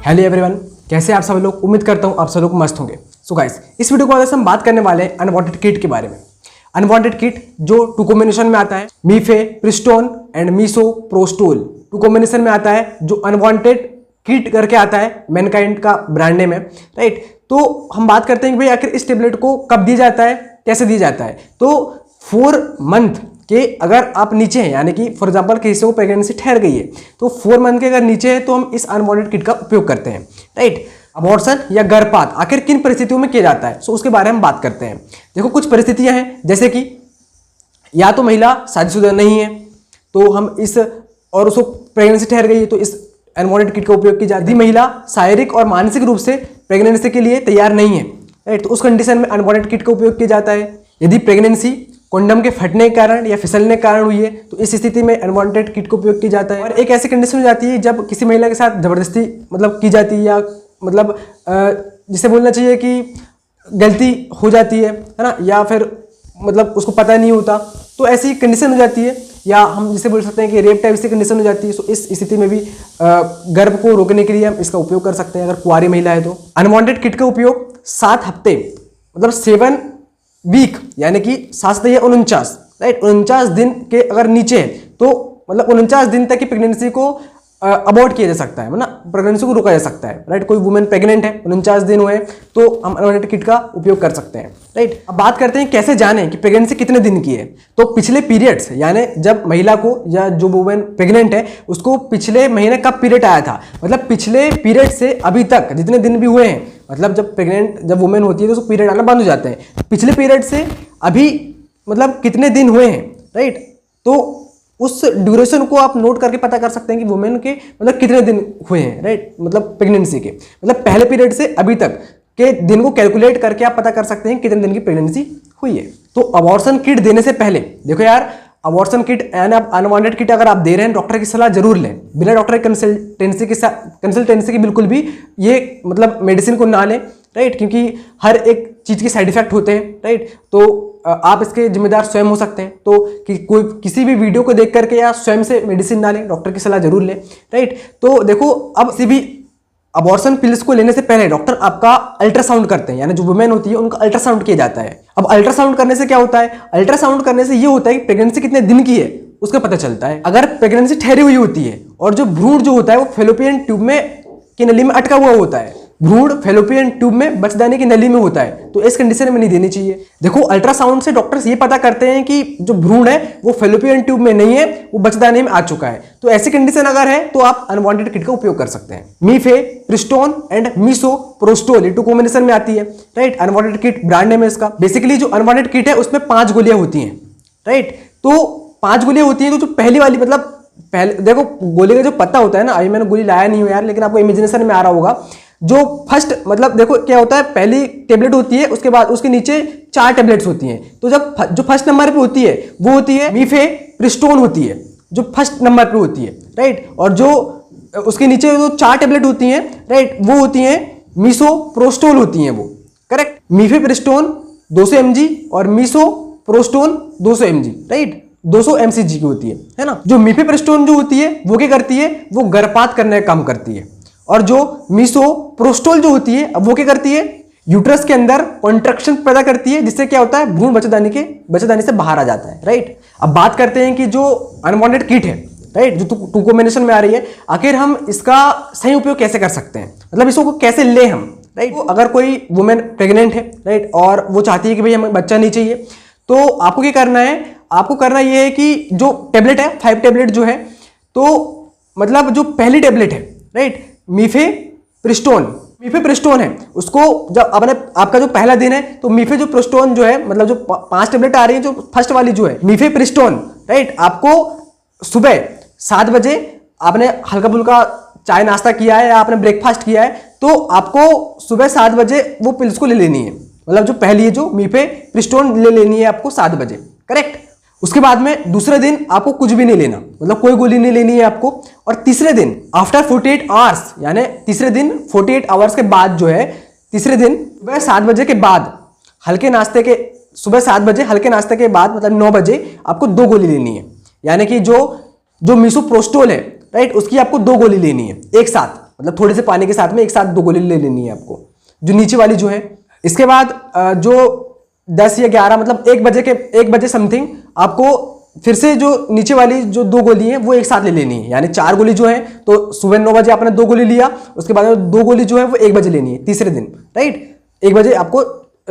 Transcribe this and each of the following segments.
Hello everyone, कैसे आप सब लोग। उम्मीद करता हूँ आप सब लोग मस्त होंगे। सो गाइस, इस वीडियो को आज हम बात करने वाले हैं अनवांटेड किट के बारे में। अनवांटेड किट जो टू कॉम्बिनेशन में आता है, मीफेप्रिस्टोन एंड मीसोप्रोस्टोल टू कॉम्बिनेशन में आता है, जो अनवांटेड किट करके आता है, मैनकाइंड का ब्रांड नेम है, राइट। तो हम बात करते हैं कि भाई आखिर इस टेबलेट को कब दिया जाता है, कैसे दिया जाता है। तो 4 मंथ कि अगर आप नीचे हैं, यानी कि फॉर एग्जांपल किसी को प्रेगनेंसी ठहर गई है, तो 4 मंथ के अगर नीचे है तो हम इस अनवांटेड किट का उपयोग करते हैं, राइट। अबॉर्शन या गर्भपात आखिर किन परिस्थितियों में किया जाता है, सो उसके बारे में बात करते हैं। देखो, कुछ परिस्थितियां हैं, जैसे कि या तो महिला शादीशुदा नहीं है तो हम इस, और उसको प्रेगनेंसी ठहर गई है तो इस अनवांटेड किट का उपयोग की जाती है। महिला शारीरिक और मानसिक रूप से प्रेगनेंसी के लिए तैयार नहीं है, राइट, तो उस कंडीशन में अनवांटेड किट का उपयोग किया जाता है। यदि प्रेगनेंसी कंडोम के फटने के कारण या फिसलने के कारण हुई है तो इस स्थिति में अनवांटेड किट का उपयोग किया जाता है। और एक ऐसी कंडीशन हो जाती है जब किसी महिला के साथ जबरदस्ती की जाती है, या जिसे बोलना चाहिए कि गलती हो जाती है ना, या फिर उसको पता नहीं होता, तो ऐसी कंडीशन हो जाती है, या हम जिसे बोल सकते हैं कि रेप टाइप से कंडीशन हो जाती है। तो इस स्थिति में भी गर्भ को रोकने के लिए हम इसका उपयोग कर सकते हैं, अगर कुंवारी महिला है तो। अनवांटेड किट का उपयोग 7 हफ्ते 7 वीक यानी कि 7 या 49, राइट, 49 दिन के अगर नीचे है तो 49 दिन तक की प्रेगनेंसी को अबॉर्ट किया जा सकता है ना, प्रेगनेंसी को रोका जा सकता है, राइट। कोई वुमेन प्रेग्नेंट है, 49 दिन हुए तो हम अनवांटेड किट का उपयोग कर सकते हैं, राइट। अब बात करते हैं कैसे जाने कि प्रेगनेंसी कितने दिन की है। तो पिछले पीरियड्स, यानी जब महिला को या जो वुमेन प्रेग्नेंट है उसको पिछले महीने कब पीरियड आया था, पिछले पीरियड से अभी तक जितने दिन भी हुए हैं, जब वुमेन होती है तो उसको पीरियड आना बंद हो जाते हैं। पिछले पीरियड से अभी कितने दिन हुए हैं, राइट। तो उस ड्यूरेशन को आप नोट करके पता कर सकते हैं कि वुमेन के कितने दिन हुए हैं, राइट, प्रेगनेंसी के पहले पीरियड से अभी तक के दिन को कैलकुलेट करके आप पता कर सकते हैं कितने दिन की प्रेगनेंसी हुई है। तो अबॉर्शन किट देने से पहले देखो यार, अबॉर्शन किट यानी आप अनवांटेड किट अगर आप दे रहे हैं, डॉक्टर की सलाह जरूर लें। बिना डॉक्टर की कंसल्टेंसी के बिल्कुल भी ये मेडिसिन को ना लें, राइट, क्योंकि हर एक चीज़ के साइड इफेक्ट होते हैं, राइट। तो आप इसके जिम्मेदार स्वयं हो सकते हैं। तो किसी भी वीडियो को देख करके या स्वयं से मेडिसिन ना लें, डॉक्टर की सलाह जरूर लें, राइट। तो देखो, अब किसी भी अबॉर्शन पिल्स को लेने से पहले डॉक्टर आपका अल्ट्रासाउंड करते हैं, यानी जो वुमेन होती है उनका अल्ट्रासाउंड किया जाता है। अब अल्ट्रासाउंड करने से क्या होता है, अल्ट्रासाउंड करने से ये होता है कि प्रेगनेंसी कितने दिन की है उसका पता चलता है। अगर प्रेगनेंसी ठहरी हुई होती है और जो भ्रूण जो होता है वो फेलोपियन ट्यूब में की नली में अटका हुआ होता है, भ्रूण फेलोपियन ट्यूब में बच्चेदानी की नली में होता है, तो इस कंडीशन में नहीं देनी चाहिए। देखो, अल्ट्रासाउंड से डॉक्टर्स ये पता करते हैं कि जो भ्रूण है वो फेलोपियन ट्यूब में नहीं है, वो बच्चेदानी में आ चुका है। तो ऐसी कंडीशन अगर है तो आप अनवांटेड किट का उपयोग कर सकते हैं। मीफेप्रिस्टोन एंड मीसोप्रोस्टोल टू कॉम्बिनेशन में आती है, right. Unwanted kit brand name है इसका। बेसिकली जो अनवांटेड किट है उसमें 5 गोलियां होती हैं, राइट। तो 5 गोलियां होती हैं। तो जो पहली वाली पहले देखो, गोली का जो पत्ता होता है ना, अभी मैंने गोली लाया नहीं हूं यार, लेकिन आपको इमेजिनेशन में आ रहा होगा। जो फर्स्ट देखो क्या होता है, पहली टेबलेट होती है, उसके बाद उसके नीचे 4 टेबलेट्स होती हैं। तो जब जो फर्स्ट नंबर पे होती है वो होती है मीफेप्रिस्टोन होती है, जो फर्स्ट नंबर पे होती है, राइट। और जो उसके नीचे जो 4 टेबलेट होती हैं, राइट, वो होती हैं मीसोप्रोस्टोल होती हैं, वो करेक्ट। मीफेप्रिस्टोन 200 mg और मीसोप्रोस्टोल 200 mg, राइट, 200 mcg की होती है ना। जो मीफेप्रिस्टोन जो होती है वो क्या करती है, वो गर्भपात करने का काम करती है। और जो मीसोप्रोस्टोल जो होती है, अब वो क्या करती है, यूट्रस के अंदर कॉन्ट्रैक्शन पैदा करती है, जिससे क्या होता है, भ्रूण बच्चेदानी से बाहर आ जाता है, राइट। अब बात करते हैं कि जो अनवांटेड किट है, राइट, जो टू कॉम्बिनेशन में आ रही है, आखिर हम इसका सही उपयोग कैसे कर सकते हैं, इसको कैसे ले हम, राइट। तो अगर कोई वुमेन प्रेग्नेंट है, राइट, और वो चाहती है कि भाई हमें बच्चा नहीं चाहिए, तो आपको क्या करना है, आपको करना ये है कि जो टेबलेट है, 5 टेबलेट जो है, तो जो पहली टेबलेट है, राइट, मीफेप्रिस्टोन है, उसको जब आपका जो पहला दिन है तो मीफेप्रिस्टोन जो है, जो 5 टेबलेट आ रही है, जो फर्स्ट वाली जो है मीफेप्रिस्टोन, राइट, आपको सुबह 7 बजे आपने हल्का फुल्का चाय नाश्ता किया है या आपने ब्रेकफास्ट किया है, तो आपको सुबह 7 बजे वो पिल्स को ले लेनी है। जो पहली है जो मीफेप्रिस्टोन ले लेनी है आपको 7 बजे, करेक्ट। उसके बाद में दूसरे दिन आपको कुछ भी नहीं लेना, कोई गोली नहीं लेनी है आपको। और तीसरे दिन आफ्टर 48 आवर्स, यानी तीसरे दिन 48 आवर्स के बाद जो है, तीसरे दिन सुबह 7 बजे के बाद हल्के नाश्ते के, सुबह 7 बजे हल्के नाश्ते के बाद 9 बजे आपको 2 गोली लेनी है। यानी कि जो मीसोप्रोस्टोल है, राइट, उसकी आपको 2 गोली लेनी है एक साथ, मतलब थोड़े से पानी के साथ में एक साथ 2 गोली ले लेनी है आपको, जो नीचे वाली जो है। इसके बाद जो 10 या 11 मतलब 1 बजे समथिंग आपको फिर से जो नीचे वाली जो 2 गोली है वो एक साथ ले लेनी है, यानी 4 गोली जो है, तो सुबह 9 बजे आपने 2 गोली लिया, उसके बाद 2 गोली जो है वो 1 बजे लेनी है तीसरे दिन, राइट। 1 बजे आपको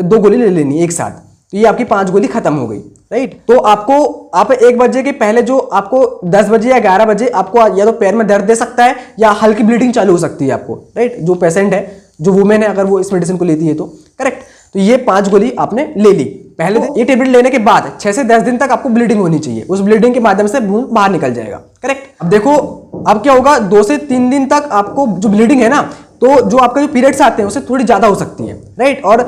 2 गोली ले लेनी है एक साथ, तो ये आपकी 5 गोली खत्म हो गई, राइट। तो आप 1 बजे के पहले जो आपको 10 बजे या 11 बजे आपको या तो पैर में दर्द दे सकता है या हल्की ब्लीडिंग चालू हो सकती है आपको, राइट। जो पेशेंट है, जो वुमेन है, अगर वो इस मेडिसिन को लेती है तो, करेक्ट। तो ये 5 गोली आपने ले ली पहले दिन। ये टेबलेट लेने के बाद 6 से 10 दिन तक आपको ब्लीडिंग होनी चाहिए, उस ब्लीडिंग के माध्यम से खून बाहर निकल जाएगा, करेक्ट। अब देखो अब क्या होगा, 2 से 3 दिन तक आपको जो ब्लीडिंग है ना, तो जो आपका जो पीरियड्स आते हैं उससे थोड़ी ज्यादा हो सकती है, राइट। और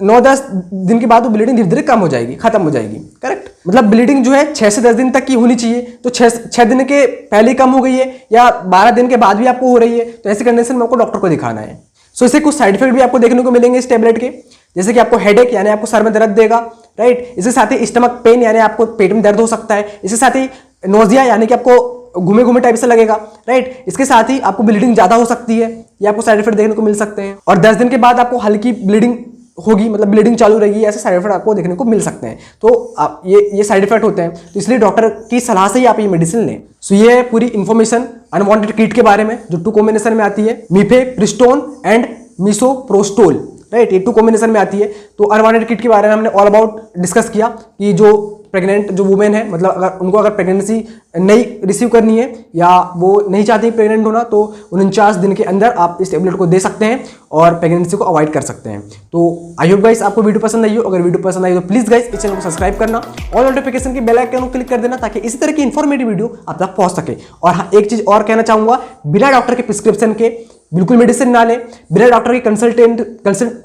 9-10 दिन के बाद वो ब्लीडिंग धीरे धीरे कम हो जाएगी, खत्म हो जाएगी, करेक्ट। मतलब ब्लीडिंग जो है 6 से 10 दिन तक की होनी चाहिए, तो 6 दिन के पहले कम हो गई है या 12 दिन के बाद भी आपको हो रही है, तो ऐसी कंडीशन में आपको डॉक्टर को दिखाना है। सो इससे कुछ साइड इफेक्ट भी आपको देखने को मिलेंगे इस टेबलेट के, जैसे कि आपको हेडेक यानी आपको सर में दर्द देगा, राइट। इसके साथ ही स्टमक पेन यानी आपको पेट में दर्द हो सकता है। इसके साथ ही नोजिया यानी कि आपको घूमे घूमे टाइप से लगेगा, राइट। इसके साथ ही आपको ब्लीडिंग ज्यादा हो सकती है, ये आपको साइड इफेक्ट देखने को मिल सकते हैं। और 10 दिन के बाद आपको हल्की ब्लीडिंग होगी, मतलब ब्लीडिंग चालू रहेगी, ऐसे साइड इफेक्ट आपको देखने को मिल सकते हैं। तो आप ये साइड इफेक्ट होते हैं, तो इसलिए डॉक्टर की सलाह से ही आप ये मेडिसिन लें। सो ये पूरी इन्फॉर्मेशन अनवांटेड किट के बारे में, जो 2 कॉम्बिनेशन में आती है, मीफेप्रिस्टोन एंड मिसोप्रोस्टोल, राइट। ये 2 कॉम्बिनेशन में आती है। तो अनवांटेड किट के बारे में हमने ऑल अबाउट डिस्कस किया कि जो प्रेग्नेंट जो वुमेन है, मतलब अगर उनको अगर प्रेगनेंसी नहीं रिसीव करनी है या वो नहीं चाहती प्रेग्नेंट होना, तो 49 दिन के अंदर आप इस टेबलेट को दे सकते हैं और प्रेगनेंसी को अवॉइड कर सकते हैं। तो आई होप गाइस आपको वीडियो पसंद आई हो। अगर वीडियो पसंद आई तो प्लीज गाइस इस चैनल को सब्सक्राइब करना, ऑल नोटिफिकेशन की बेल आइकन को क्लिक कर देना, ताकि इसी तरह की इंफॉर्मेटिव वीडियो आप तक पहुंच सके। और हाँ, एक चीज और कहना चाहूंगा, बिना डॉक्टर के प्रिस्क्रिप्शन के बिल्कुल मेडिसिन ना लें, बिना डॉक्टर की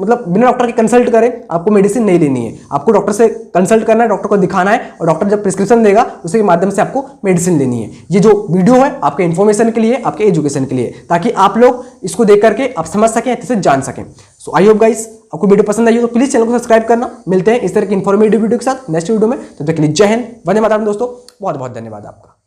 मतलब बिना डॉक्टर की कंसल्ट करें आपको मेडिसिन नहीं लेनी है। आपको डॉक्टर से कंसल्ट करना है, डॉक्टर को दिखाना है, और डॉक्टर जब प्रिस्क्रिप्शन देगा उसके माध्यम से आपको मेडिसिन लेनी है। ये जो वीडियो है आपके इन्फॉर्मेशन के लिए, आपके एजुकेशन के लिए, ताकि आप लोग इसको देख करके आप समझ सकें, अच्छे से जान सकें। सो आई होप गाइस आपको वीडियो पसंद आई हो तो प्लीज चैनल को सब्सक्राइब करना। मिलते हैं इस तरह की इन्फॉर्मेटिव वीडियो के साथ नेक्स्ट वीडियो में। तब तक के लिए जय हिंद, वंदे मातरम दोस्तों, बहुत बहुत धन्यवाद आपका।